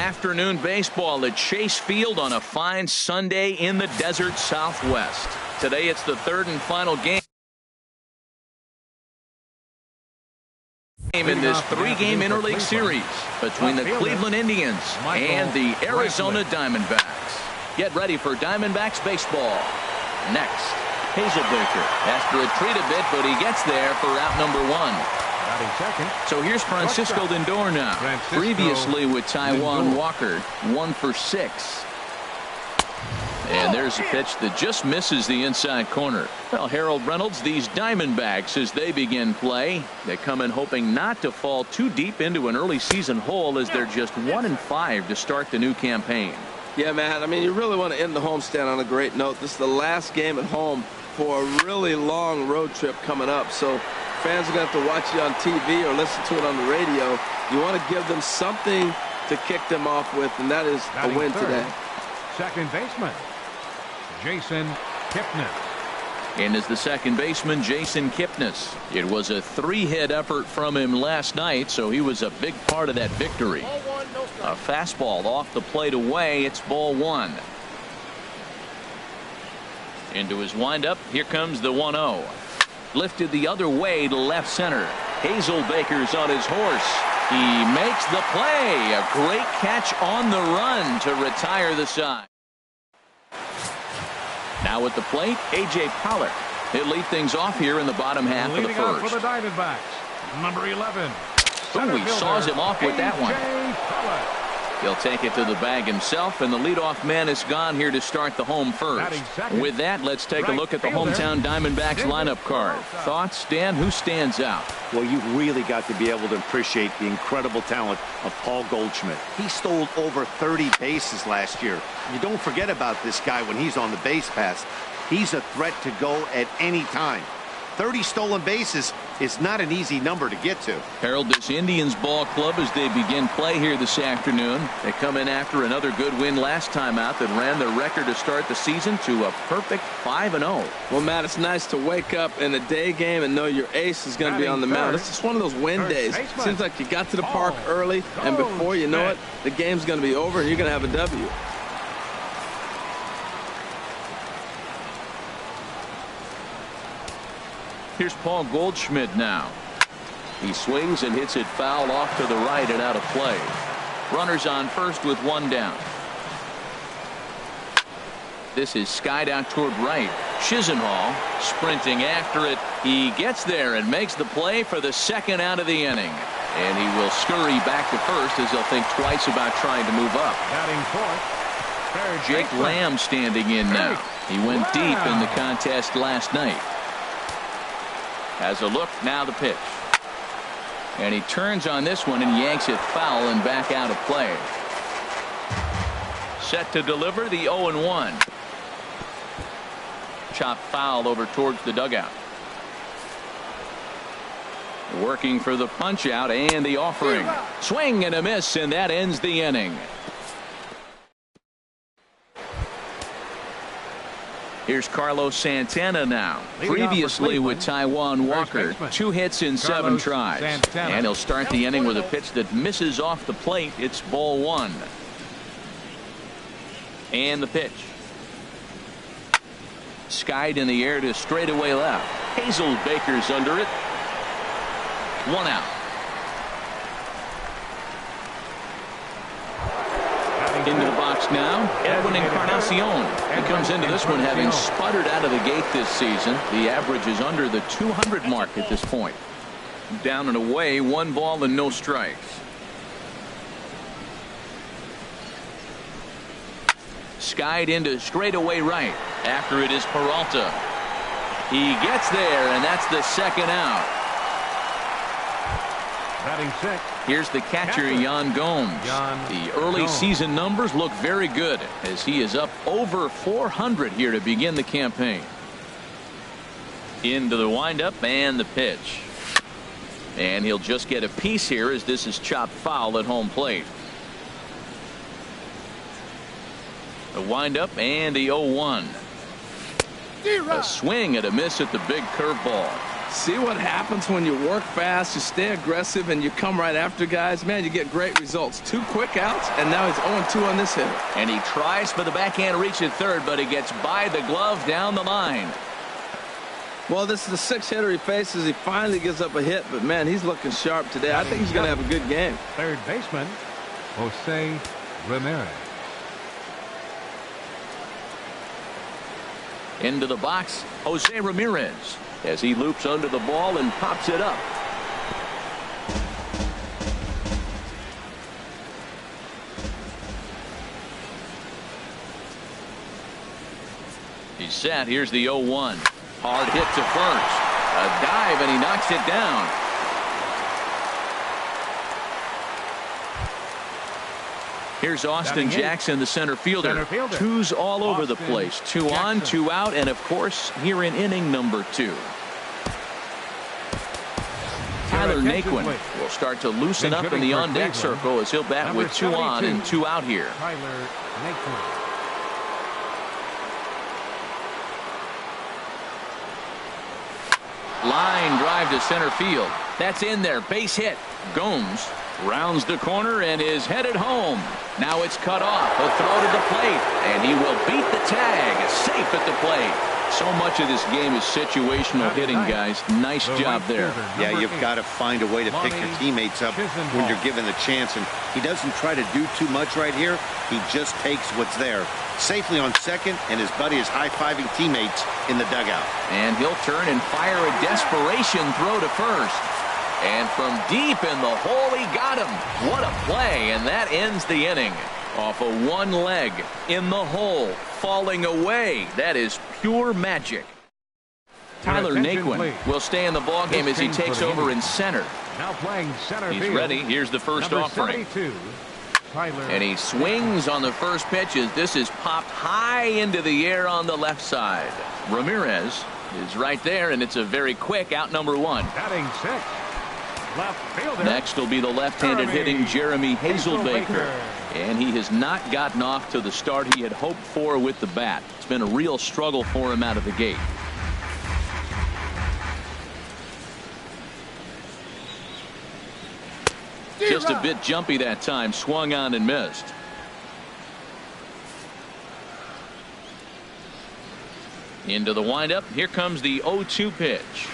afternoon baseball at Chase Field on a fine Sunday in the desert Southwest. Today it's the third and final game in this three-game interleague series between the Cleveland Indians and the Arizona Diamondbacks. Get ready for Diamondbacks baseball. Next, Hazelbaker has to retreat a bit, but he gets there for out number one. So here's Francisco Lindor now. Previously with Taijuan Walker, 1 for 6. And there's a pitch that just misses the inside corner. Well, Harold Reynolds, these Diamondbacks, as they begin play, they come in hoping not to fall too deep into an early season hole, as they're just 1-5 to start the new campaign. Yeah, man. I mean, you really want to end the homestand on a great note. This is the last game at home for a really long road trip coming up. So fans are going to have to watch you on TV or listen to it on the radio. You want to give them something to kick them off with, and that is a win today. Second baseman, Jason Kipnis. And as the second baseman, Jason Kipnis. It was a 3-hit effort from him last night, so he was a big part of that victory. A fastball off the plate away. It's ball 1. Into his windup. Here comes the 1-0. Lifted the other way to left center. Hazelbaker's on his horse. He makes the play. A great catch on the run to retire the side. Now at the plate, A.J. Pollock. He'll lead things off here in the bottom half of the first. For the Diamondbacks, number 11. Oh, he saws him off with that one. He'll take it to the bag himself, and the leadoff man is gone here to start the home first. With that, let's take a look at the hometown Diamondbacks lineup card. Thoughts, Dan? Who stands out? Well, you've really got to be able to appreciate the incredible talent of Paul Goldschmidt. He stole over 30 bases last year. You don't forget about this guy when he's on the base pass. He's a threat to go at any time. 30 stolen bases is not an easy number to get to. Harold, this Indians ball club, as they begin play here this afternoon, they come in after another good win last time out that ran their record to start the season to a perfect 5-0. Well, Matt, it's nice to wake up in a day game and know your ace is going to be on the mound. It's just one of those win days. Seems like you got to the park early, and before you know it, the game's going to be over and you're going to have a W. Here's Paul Goldschmidt now. He swings and hits it foul off to the right and out of play. Runners on first with 1 down. This is skied out toward right. Chisenhall sprinting after it. He gets there and makes the play for the second out of the inning. And he will scurry back to first as he'll think twice about trying to move up. Jake Lamb standing in now. He went deep in the contest last night. Has a look, now the pitch. And he turns on this one and yanks it foul and back out of play. Set to deliver the 0-1. Chop foul over towards the dugout. Working for the punch out and the offering. Swing and a miss, and that ends the inning. Here's Carlos Santana now. Previously with Taijuan Walker, 2 hits in 7 tries. And he'll start the inning with a pitch that misses off the plate. It's ball 1. And the pitch. Skied in the air to straightaway left. Hazelbaker's under it. 1 out. Into the box now, Edwin Encarnacion. He comes into this one having sputtered out of the gate this season. The average is under the 200 mark at this point. Down and away, 1 ball and no strikes. Skied into straightaway right. After it is Peralta. He gets there, and that's the second out. Batting 6. Here's the catcher, Yan Gomes. The early season numbers look very good as he is up over 400 here to begin the campaign. Into the windup and the pitch. And he'll just get a piece here as this is chopped foul at home plate. The windup and the 0-1. A swing and a miss at the big curveball. See what happens when you work fast, you stay aggressive, and you come right after guys? Man, you get great results. 2 quick outs, and now he's 0-2 on this hitter. And he tries for the backhand reach at third, but he gets by the glove down the line. Well, this is the 6th hitter he faces. He finally gives up a hit, but, man, he's looking sharp today. I think he's going to have a good game. Third baseman, Jose Ramirez. Into the box, Jose Ramirez, as he loops under the ball and pops it up. He's set. Here's the 0-1. Hard hit to first. A dive, and he knocks it down. Here's Austin Jackson, the center fielder. Twos all over the place. 2 on, 2 out, and of course, here in inning number 2. Tyler Naquin will start to loosen up in the on-deck circle as he'll bat with 2 on and 2 out here. Tyler Naquin. Line drive to center field. That's in there. Base hit. Gomes rounds the corner and is headed home. Now it's cut off. A throw to the plate, and he will beat the tag. Safe at the plate. So much of this game is situational hitting, guys. Nice job there. Yeah, you've got to find a way to pick your teammates up when you're given the chance, and he doesn't try to do too much right here. He just takes what's there. Safely on second, and his buddy is high-fiving teammates in the dugout. And he'll turn and fire a desperation throw to first. And from deep in the hole, he got him. What a play, and that ends the inning. Off of one leg, in the hole, falling away. That is pure magic. Tyler Naquin will stay in the ballgame as he takes over in center. Now playing center He's field. ready. Here's the first offering. And he swings on the first pitch as this is popped high into the air on the left side. Ramirez is right there, and it's a very quick out number 1. Batting 6th. Left fielder. Next will be the left-handed hitting Jeremy Hazelbaker. And he has not gotten off to the start he had hoped for with the bat. It's been a real struggle for him out of the gate. Just a bit jumpy that time. Swung on and missed. Into the windup. Here comes the 0-2 pitch.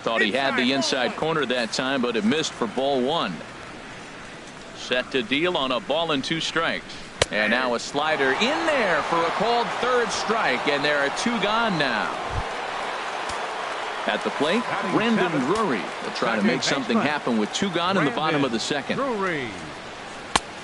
Thought he had the inside corner that time, but it missed for ball 1. Set to deal on a ball and 2 strikes. And now a slider in there for a called third strike, and there are 2 gone now. At the plate, Brendan Drury will try to make something happen with 2 gone in the bottom of the second.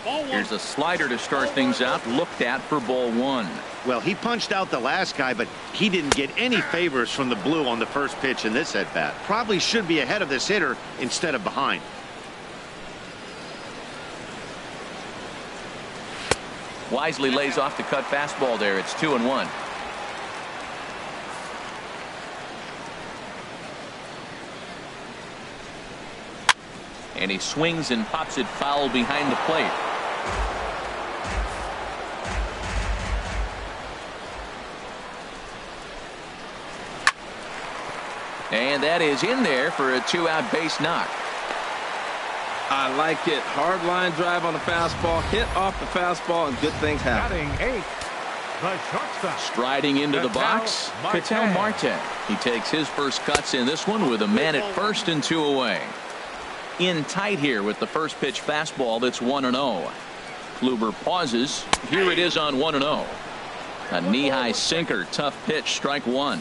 Here's a slider to start things out, looked at for ball 1. Well, he punched out the last guy, but he didn't get any favors from the blue on the first pitch in this at-bat. Probably should be ahead of this hitter instead of behind. Wisely lays off the cut fastball there. It's 2-1. And he swings and pops it foul behind the plate. And that is in there for a 2-out base knock. I like it. Hard line drive on the fastball, hit off the fastball, and good things happen. Batting 8th. The shortstop. Striding into the box, Ketel Marte. He takes his first cuts in this one with a man at first and 2 away. In tight here with the first pitch fastball. That's 1-0. Kluber pauses. Here it is on 1-0. A knee-high sinker. Tough pitch. Strike 1.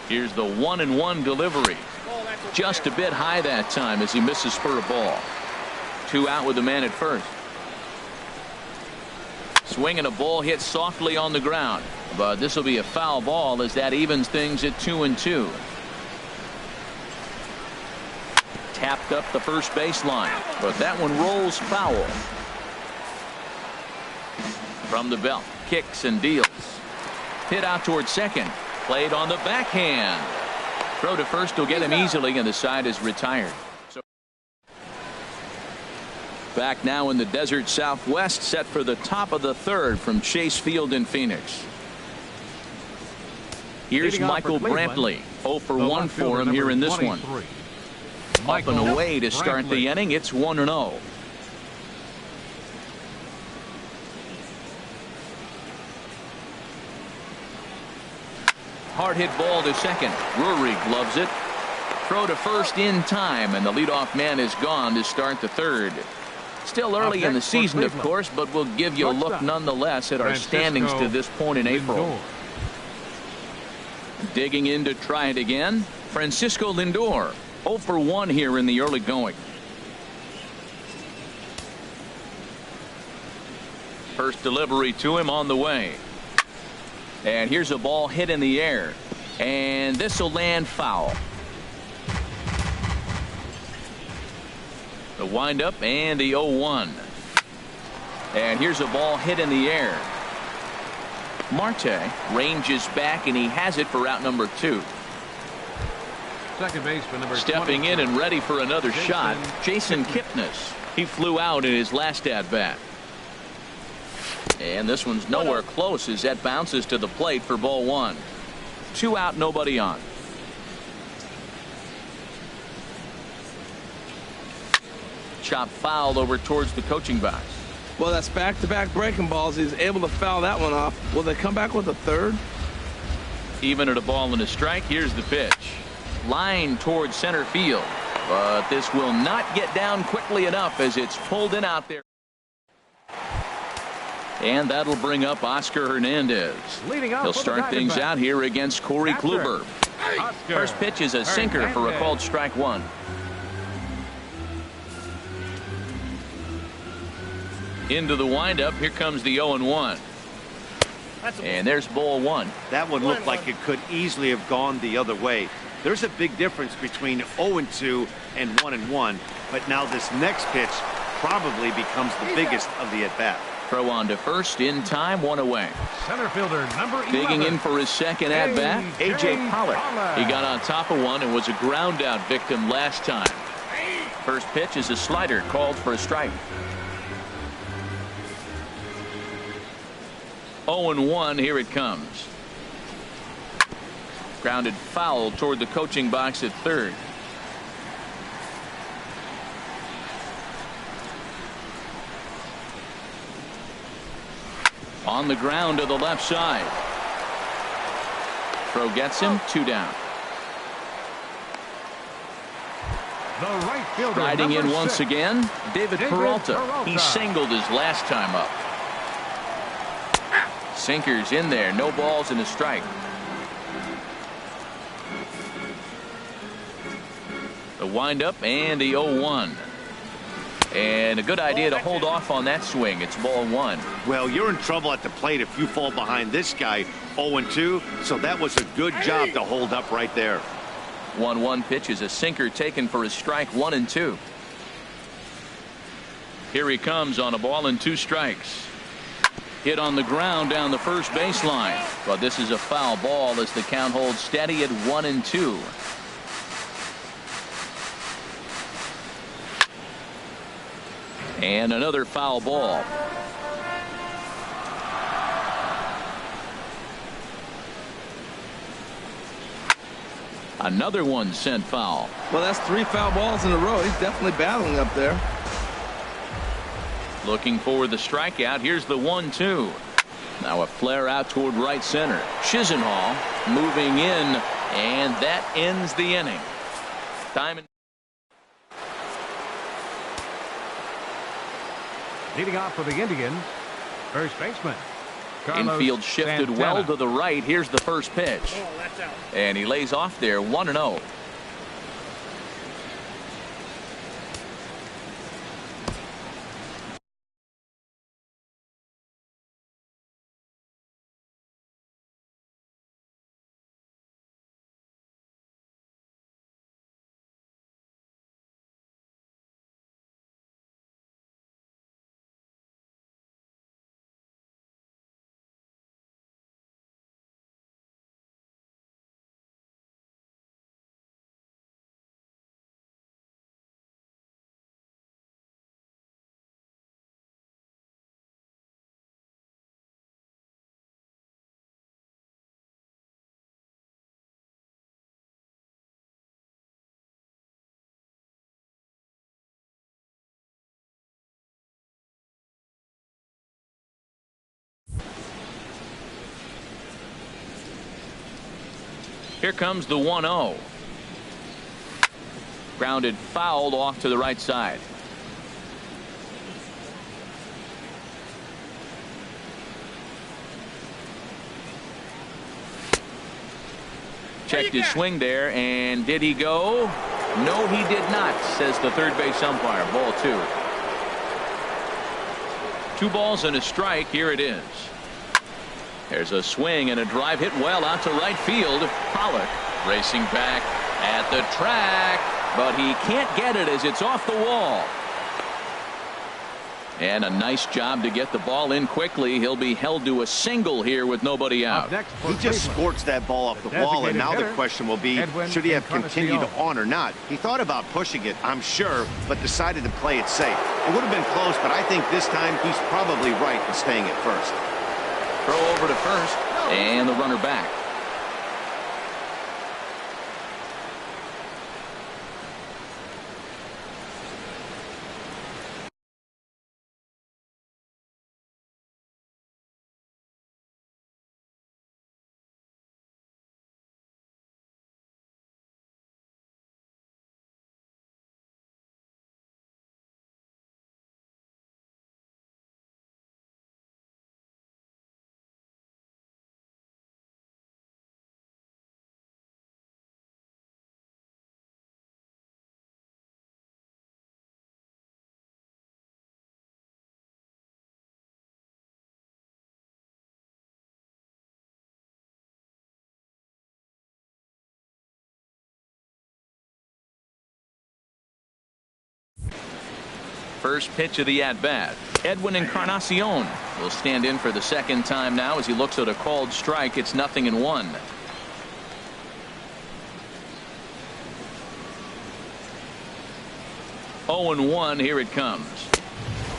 Here's the 1-1 delivery. Just a bit high that time as he misses for a ball. 2 out with the man at first. Swinging a ball hit softly on the ground, but this will be a foul ball as that evens things at 2-2. Tapped up the first baseline, but that one rolls foul. From the belt, kicks and deals. Hit out towards second. Played on the backhand. Throw to first will get him easily, and the side is retired. So back now in the desert Southwest, set for the top of the 3rd from Chase Field in Phoenix. Here's Michael Brantley. 0 for The 1 left for fielder, him here number in this one. 23, Up Michael and away to start Brantley. the inning. It's 1-0. Hard hit ball to second. Drury gloves it. Throw to first in time, and the leadoff man is gone to start the third. Still early in the season, of course, but we'll give you a look nonetheless at our standings to this point in April. Digging in to try it again, Francisco Lindor. 0 for 1 here in the early going. First delivery to him on the way. And here's a ball hit in the air. And this will land foul. The windup and the 0-1. And here's a ball hit in the air. Marte ranges back, and he has it for out number 2. Second baseman number Stepping 22, in and ready for another shot, Jason Kipnis. He flew out in his last at bat. And this one's nowhere close as that bounces to the plate for ball 1. 2 out, nobody on. Chop foul over towards the coaching box. Well, that's back-to-back breaking balls. He's able to foul that one off. Will they come back with a third? Even at a ball and a strike, here's the pitch. Line towards center field. But this will not get down quickly enough as it's pulled in out there. And that'll bring up Oscar Hernandez. leading off He'll for the start things Diamondbacks. out here against Corey Captain, Kluber. Oscar First pitch is a sinker for a Hernandez. called strike 1. Into the windup. Here comes the 0-1. And there's ball 1. That one looked like it could easily have gone the other way. There's a big difference between 0-2 and 1-1, but now this next pitch probably becomes the biggest of the at-bat. Throw on to first in time, 1 away. Center fielder number 11. Digging in for his second at bat, A.J. Pollock. He got on top of one and was a ground out victim last time. First pitch is a slider called for a strike. 0-1, here it comes. Grounded foul toward the coaching box at third. On the ground to the left side. Throw gets him, 2 down. The right fielder Riding in number once 6. again, David Peralta. Peralta. He singled his last time up. Sinkers in there, no balls and a strike. The windup and the 0-1. And a good idea to hold off on that swing. It's ball 1. Well, you're in trouble at the plate if you fall behind this guy 0-2, so that was a good job to hold up right there. 1-1 pitch is a sinker taken for a strike, 1-2. Here he comes on a ball and 2 strikes. Hit on the ground down the first baseline, but this is a foul ball as the count holds steady at 1-2. And another foul ball. Another one sent foul. Well, that's 3 foul balls in a row. He's definitely battling up there. Looking for the strikeout. Here's the 1-2. Now a flare out toward right center. Chisenhall moving in, and that ends the inning. Diamond. Leading off for the Indians, first baseman Carlos Infield shifted Santana. well to the right. Here's the first pitch. And he lays off there, 1-0. Here comes the 1-0. Grounded foul off to the right side. Checked his swing there, and did he go? No, he did not, says the third base umpire. Ball 2. 2 balls and a strike. Here it is. There's a swing and a drive hit well out to right field. Pollock racing back at the track, but he can't get it as it's off the wall. And a nice job to get the ball in quickly. He'll be held to a single here with nobody out. He just scorched that ball off the wall, and now the question will be, should he have continued on or not? He thought about pushing it, I'm sure, but decided to play it safe. It would have been close, but I think this time he's probably right in staying at first. Throw over to first, and the runner back. First pitch of the at-bat. Edwin Encarnacion will stand in for the second time now as he looks at a called strike. It's 0-1. Oh and 1. Here it comes.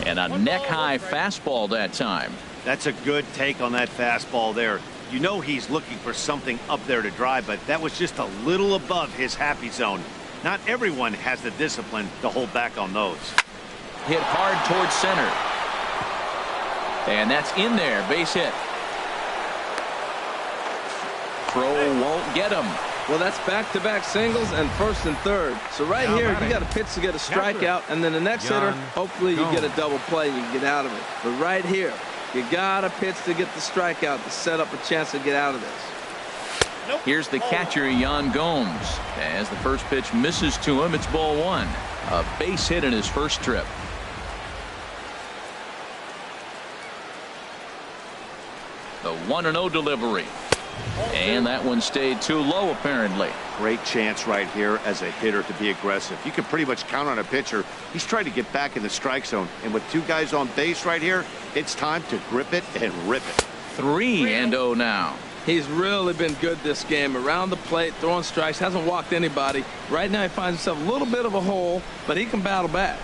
And a neck-high fastball that time. That's a good take on that fastball there. You know he's looking for something up there to drive, but that was just a little above his happy zone. Not everyone has the discipline to hold back on those. Hit hard towards center. And that's in there. Base hit. Throw won't get him. Well, that's back-to-back singles and first and third. So right here, you got a pitch to get a strikeout, and then the next hitter, hopefully you get a double play and you can get out of it. But right here, you got a pitch to get the strikeout to set up a chance to get out of this. Here's the catcher, Yan Gomes. As the first pitch misses to him, it's ball 1. A base hit in his first trip. The 1-0 delivery. And that one stayed too low, apparently. Great chance right here as a hitter to be aggressive. You can pretty much count on a pitcher. He's trying to get back in the strike zone. And with 2 guys on base right here, it's time to grip it and rip it. 3-0 now. He's really been good this game. Around the plate, throwing strikes, hasn't walked anybody. Right now he finds himself a little bit of a hole, but he can battle back.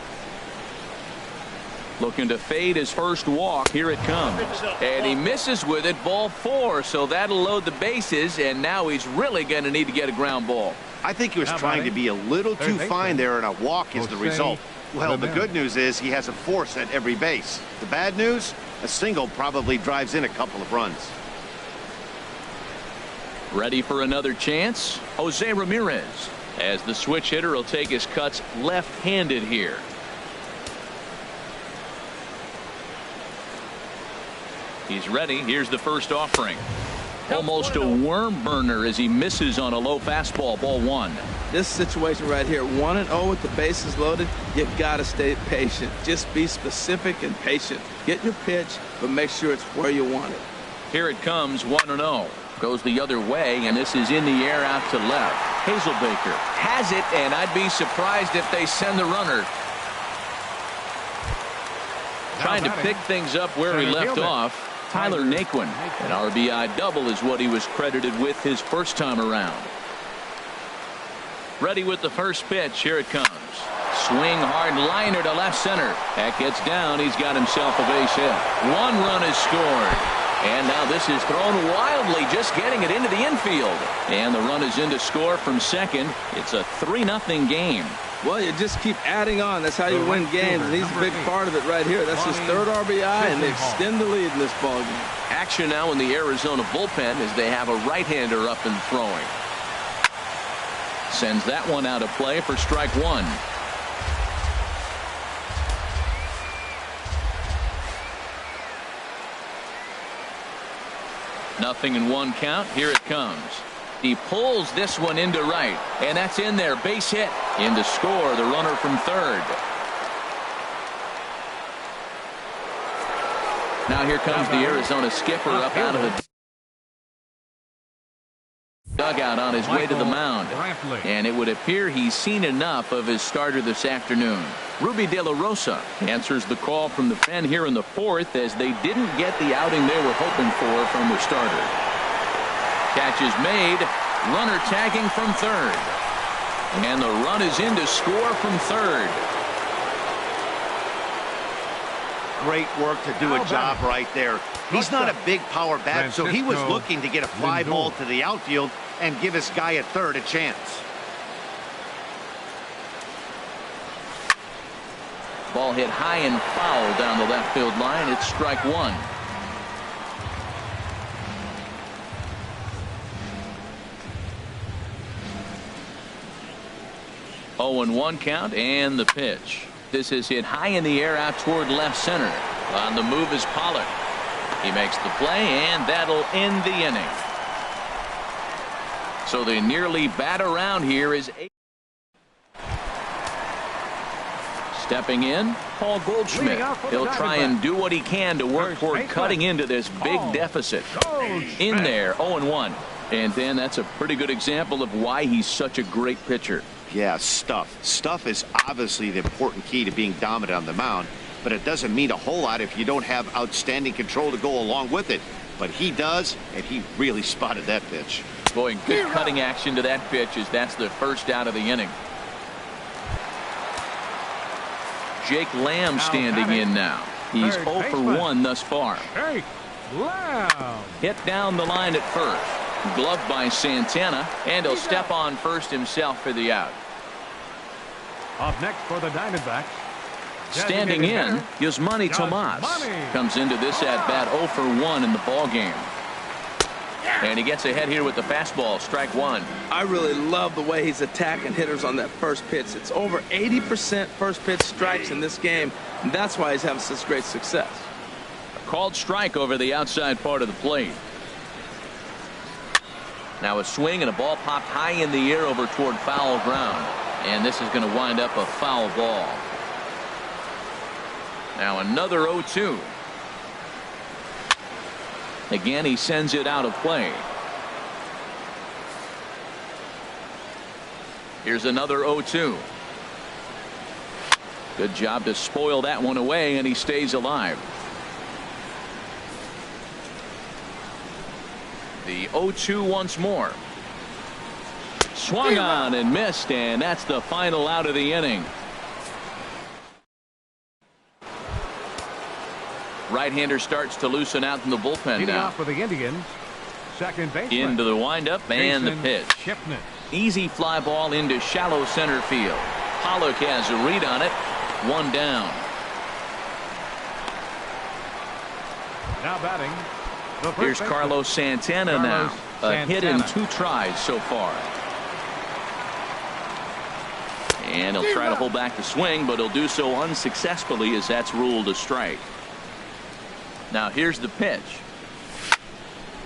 Looking to fade his first walk. Here it comes. And he misses with it. Ball 4. So that'll load the bases. And now he's really going to need to get a ground ball. I think he was trying to be a little too fine there, and a walk is the result. Well, the good news is he has a force at every base. The bad news, a single probably drives in a couple of runs. Ready for another chance? Jose Ramirez, as the switch hitter, will take his cuts left-handed here. He's ready. Here's the first offering. Almost a worm burner as he misses on a low fastball. Ball 1. This situation right here, 1-0 with the bases loaded, you got to stay patient. Just be specific and patient. Get your pitch, but make sure it's where you want it. Here it comes, 1-0. Goes the other way, and this is in the air out to left. Hazelbaker has it, and I'd be surprised if they send the runner. Trying to pick things up where he left off. Tyler Naquin. An RBI double is what he was credited with his first time around. Ready with the first pitch. Here it comes. Swing hard liner to left center. That gets down. He's got himself a base hit. 1 run is scored. And now this is thrown wildly, just getting it into the infield. And the run is in to score from second. It's a 3-0 game. Well, you just keep adding on. That's how you win games. And he's a big part of it right here. That's his 3rd RBI, and they extend the lead in this ballgame. Action now in the Arizona bullpen as they have a right-hander up and throwing. Sends that one out of play for strike one. Nothing in one count. Here it comes. He pulls this one into right, and that's in there. Base hit. In to score, the runner from third. Now here comes the Arizona skipper up out of the dugout on his way to the mound. And it would appear he's seen enough of his starter this afternoon. Ruby De La Rosa answers the call from the pen here in the fourth, as they didn't get the outing they were hoping for from the starter. Catch is made. Runner tagging from third. And the run is in to score from third. Great work to do a job right there. He's not a big power bat, so he was looking to get a fly ball to the outfield and give his guy at third a chance. Ball hit high and foul down the left field line. It's strike one. Oh, and 1 count, and the pitch. This is hit high in the air out toward left center. On the move is Pollard. He makes the play, and that'll end the inning. So they nearly bat around here is 8. Stepping in, Paul Goldschmidt. He'll try and do what he can to work toward cutting into this big deficit. In there, 0-1. And then that's a pretty good example of why he's such a great pitcher. Yeah, stuff. Stuff is obviously the important key to being dominant on the mound, but it doesn't mean a whole lot if you don't have outstanding control to go along with it. But he does, and he really spotted that pitch. Boy, good cutting action to that pitch, as that's the first out of the inning. Jake Lamb standing in now. He's 0 for 1 thus far. Hit down the line at first. Gloved by Santana, and he'll step on first himself for the out. Up next for the Diamondbacks. Standing in, Yasmani Tomas comes into this at bat 0 for 1 in the ball game. And he gets ahead here with the fastball, strike one. I really love the way he's attacking hitters on that first pitch. It's over 80% first pitch strikes in this game, and that's why he's having such great success. A called strike over the outside part of the plate. Now a swing, and a ball popped high in the air over toward foul ground. And this is going to wind up a foul ball. Now another 0-2. Again, he sends it out of play. Here's another 0-2. Good job to spoil that one away, and he stays alive. The 0-2 once more. Swung on and missed, and that's the final out of the inning. Right-hander starts to loosen out in the bullpen now. For the Indians, second baseman. Into the windup and the pitch. Easy fly ball into shallow center field. Pollock has a read on it. One down. Now batting. Here's Carlos Santana now. A hit in 2 tries so far. And he'll try to hold back the swing, but he'll do so unsuccessfully, as that's ruled a strike. Now here's the pitch.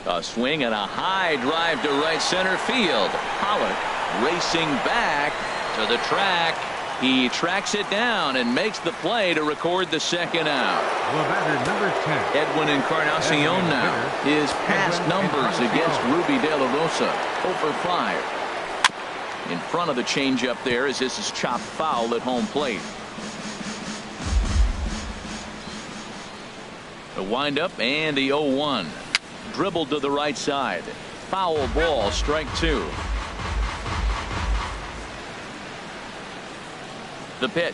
A swing and a high drive to right center field. Pollock racing back to the track. He tracks it down and makes the play to record the second out. Number 10. Edwin Encarnacion now. His past numbers against Ruby De La Rosa. 0 for 5. In front of the changeup there, as this is chopped foul at home plate. The windup and the 0-1. Dribbled to the right side. Foul ball, strike 2. The pitch.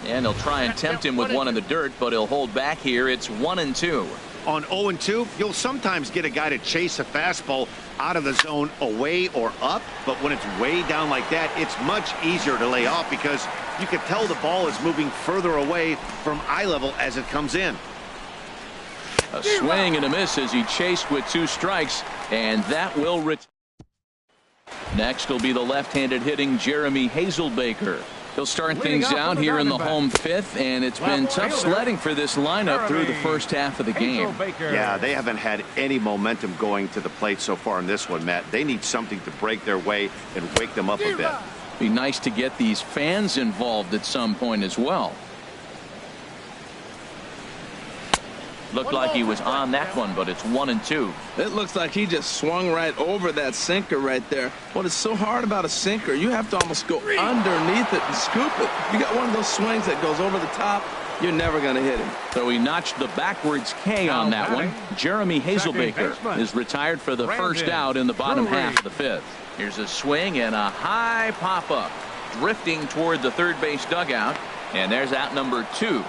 And he'll try and tempt him with one in the dirt, but he'll hold back here. It's 1-2. On 0-2, you'll sometimes get a guy to chase a fastball out of the zone away or up, but when it's way down like that, it's much easier to lay off because you can tell the ball is moving further away from eye level as it comes in. A swing and a miss as he chased with 2 strikes, and that will return. Next will be the left-handed hitting Jeremy Hazelbaker. He'll start things out here in the home fifth, and it's been tough sledding for this lineup through the first half of the game. Yeah, they haven't had any momentum going to the plate so far in this one, Matt. They need something to break their way and wake them up a bit. Be nice to get these fans involved at some point as well. Looked like he was on that one, but it's 1-2. It looks like he just swung right over that sinker right there. What is so hard about a sinker, you have to almost go underneath it and scoop it. You got one of those swings that goes over the top, you're never going to hit him. So he notched the backwards K on that one. Jeremy Hazelbaker is retired for the first out in the bottom half of the fifth. Here's a swing and a high pop-up, drifting toward the third base dugout, and there's out number 2.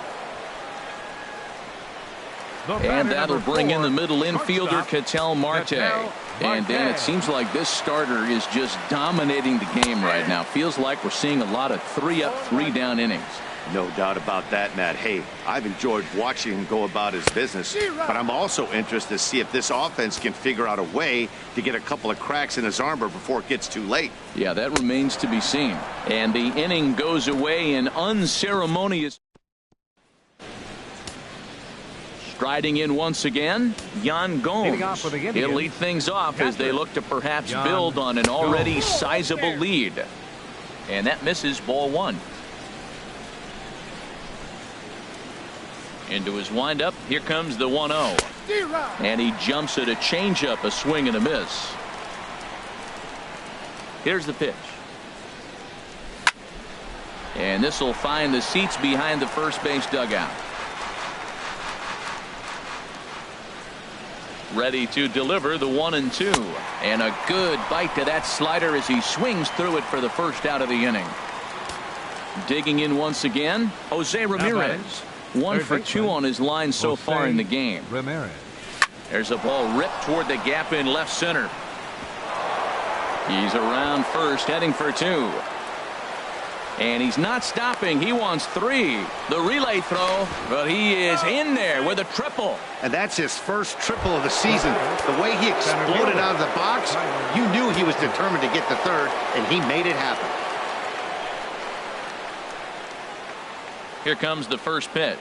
And that'll bring in the middle infielder, Ketel Marte. And Dan, it seems like this starter is just dominating the game right now. Feels like we're seeing a lot of 3-up, 3-down innings. No doubt about that, Matt. Hey, I've enjoyed watching him go about his business, but I'm also interested to see if this offense can figure out a way to get a couple of cracks in his armor before it gets too late. Yeah, that remains to be seen. And the inning goes away in unceremonious. Striding in once again, Yan Gomes. He'll lead things off as they look to perhaps build on an already sizable lead. And that misses, ball 1. Into his windup, here comes the 1-0. And he jumps at a changeup, a swing and a miss. Here's the pitch. And this will find the seats behind the first base dugout. Ready to deliver the 1-2. And a good bite to that slider as he swings through it for the first out of the inning. Digging in once again, Jose Ramirez. 1 for 2 on his line so far in the game. There's a ball ripped toward the gap in left center. He's around first, heading for 2. And he's not stopping. He wants 3. The relay throw, but he is in there with a triple. And that's his first triple of the season. The way he exploded out of the box, you knew he was determined to get the third, and he made it happen. Here comes the first pitch.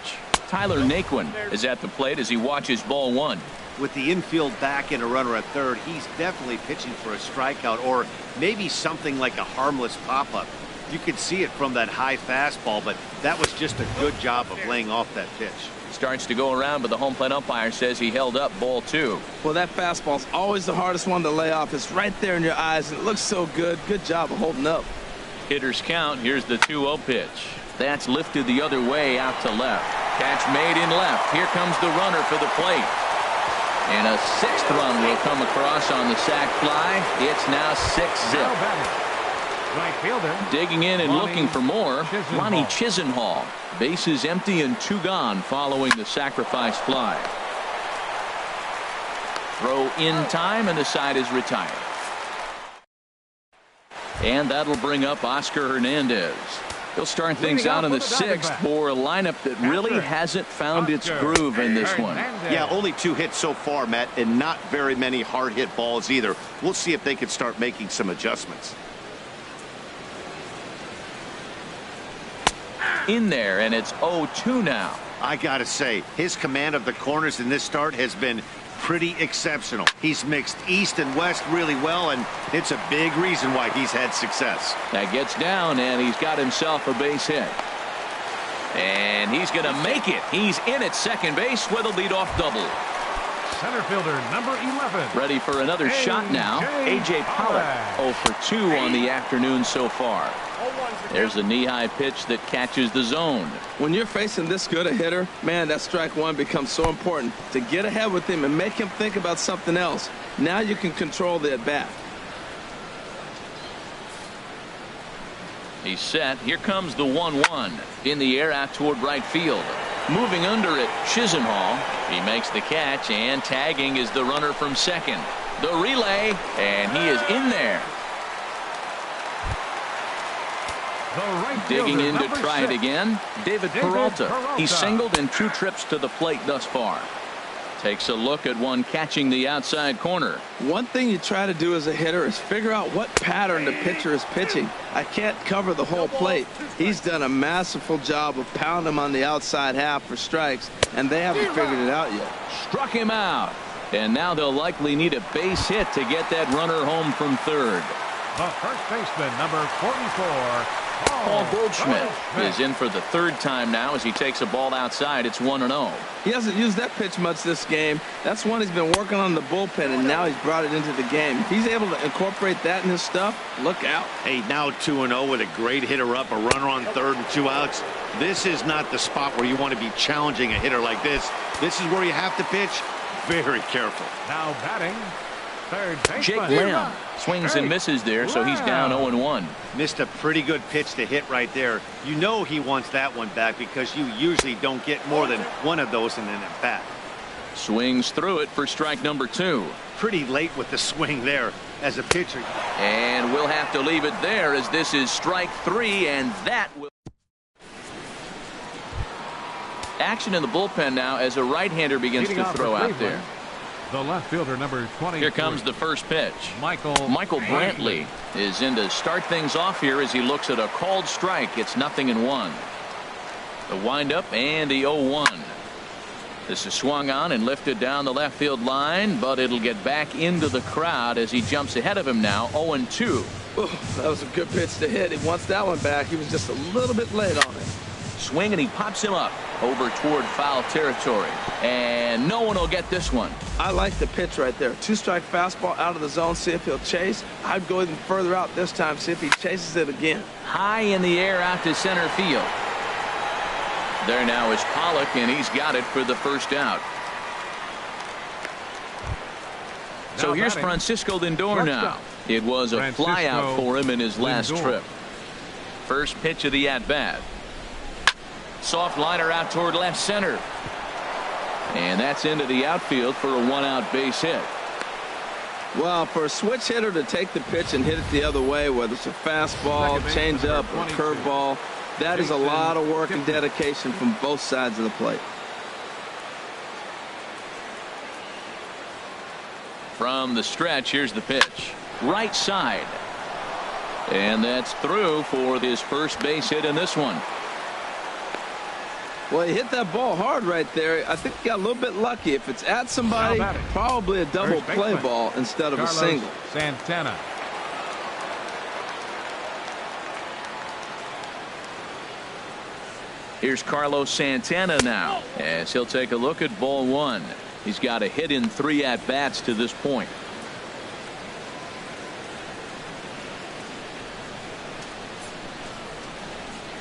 Tyler Naquin is at the plate as he watches ball 1. With the infield back and a runner at third, he's definitely pitching for a strikeout or maybe something like a harmless pop-up. You could see it from that high fastball, but that was just a good job of laying off that pitch. Starts to go around, but the home plate umpire says he held up ball 2. Well, that fastball's always the hardest one to lay off. It's right there in your eyes, and it looks so good. Good job of holding up. Hitters count. Here's the 2-0 pitch. That's lifted the other way out to left. Catch made in left. Here comes the runner for the plate. And a 6th run will come across on the sac fly. It's now 6-zip. Right fielder. Digging in and looking for more, Ronnie Chisenhall. Bases empty and 2 gone following the sacrifice fly. Throw in time, and the side is retired. And that'll bring up Oscar Hernandez. He'll start things out in the 6th for a lineup that really hasn't found its groove in this one. Yeah, only 2 hits so far, Matt, and not very many hard hit balls either. We'll see if they can start making some adjustments. In there, and it's 0-2 now. I gotta say, his command of the corners in this start has been pretty exceptional. He's mixed east and west really well, and it's a big reason why he's had success. That gets down, and he's got himself a base hit. And he's going to make it. He's in at second base with a leadoff double. Center fielder number 11. Ready for another shot now. A.J. Pollock 0 for 2 on the afternoon so far. There's a knee-high pitch that catches the zone. When you're facing this good a hitter, man, that strike 1 becomes so important to get ahead with him and make him think about something else. Now you can control the at-bat. He's set. Here comes the 1-1 in the air out toward right field. Moving under it, Chisenhall. He makes the catch, and tagging is the runner from second. The relay, and he is in there. Digging in to try it again, David Peralta. He's singled in 2 trips to the plate thus far. Takes a look at one catching the outside corner. One thing you try to do as a hitter is figure out what pattern the pitcher is pitching. I can't cover the whole plate. He's done a masterful job of pounding him on the outside half for strikes, and they haven't figured it out yet. Struck him out. And now they'll likely need a base hit to get that runner home from third. The first baseman, number 44, Paul Goldschmidt is in for the third time now as he takes a ball outside. It's 1-0. He hasn't used that pitch much this game. That's one he's been working on in the bullpen, and now he's brought it into the game. If he's able to incorporate that in his stuff, look out. Hey, now 2-0 with a great hitter up, a runner on third and 2 outs. This is not the spot where you want to be challenging a hitter like this. This is where you have to pitch very careful. Now batting, third baseman. Jake Lamb swings and misses there, so he's down 0-1. Missed a pretty good pitch to hit right there. You know he wants that one back because you usually don't get more than one of those in an at-bat. Swings through it for strike number 2. Pretty late with the swing there as a pitcher. And we'll have to leave it there as this is strike 3, and that will. Action in the bullpen now as a right-hander begins to throw out there. The left fielder, number 20. Here comes the first pitch. Michael Brantley is in to start things off here as he looks at a called strike. It's 0-1. The windup and the 0-1. This is swung on and lifted down the left field line, but it'll get back into the crowd as he jumps ahead of him now. 0-2. That was a good pitch to hit. He wants that one back. He was just a little bit late on it. Swing, and he pops him up over toward foul territory, and no one will get this one. I like the pitch right there. 2-strike fastball out of the zone. See if he'll chase. I'd go even further out this time. See if he chases it again. High in the air out to center field. There now is Pollock, and he's got it for the first out. So here's Francisco Lindor now. It was a flyout for him in his last trip. First pitch of the at-bat. Soft liner out toward left center. And that's into the outfield for a 1-out base hit. Well, for a switch hitter to take the pitch and hit it the other way, whether it's a fastball, changeup, or curveball, that is a lot of work and dedication from both sides of the plate. From the stretch, here's the pitch. Right side. And that's through for his first base hit in this one. Well, he hit that ball hard right there. I think he got a little bit lucky. If it's at somebody, probably a double play ball instead of a single. Santana. Here's Carlos Santana now as he'll take a look at ball 1. He's got a hit in 3 at-bats to this point.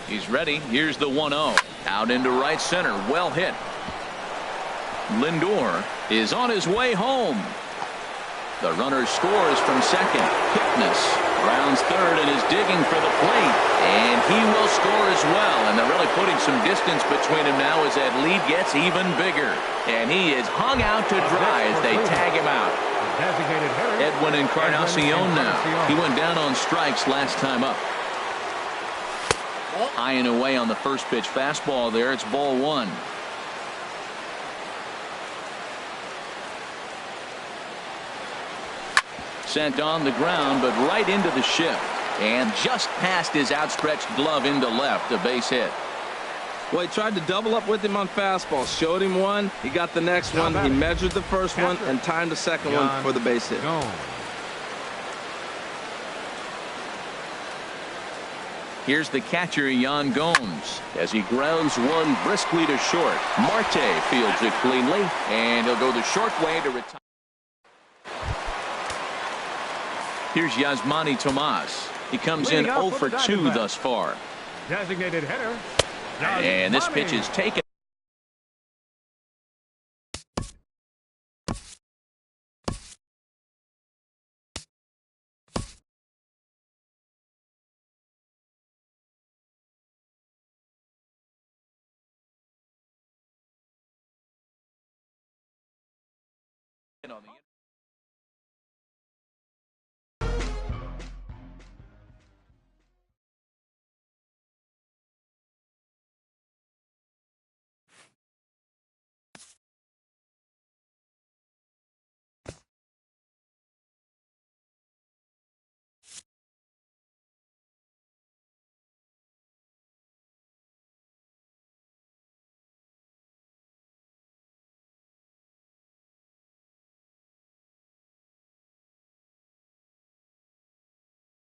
He's ready. Here's the 1-0. Out into right center. Well hit. Lindor is on his way home. The runner scores from second. Kipnis rounds third and is digging for the plate. And he will score as well. And they're really putting some distance between him now as that lead gets even bigger. And he is hung out to dry as they tag him out. Edwin Encarnacion now. He went down on strikes last time up. High and away on the first pitch fastball there. It's ball 1. Sent on the ground, but right into the shift. And just past his outstretched glove into left. A base hit. Well, he tried to double up with him on fastball. Showed him one. He got the next one. He measured the first one and timed the second one for the base hit. Here's the catcher, Yan Gomes, as he grounds one briskly to short. Marte fields it cleanly, and he'll go the short way to retire. Here's Yasmani Tomas. He comes in 0 for 2 thus far. Designated hitter. And this pitch is taken. On the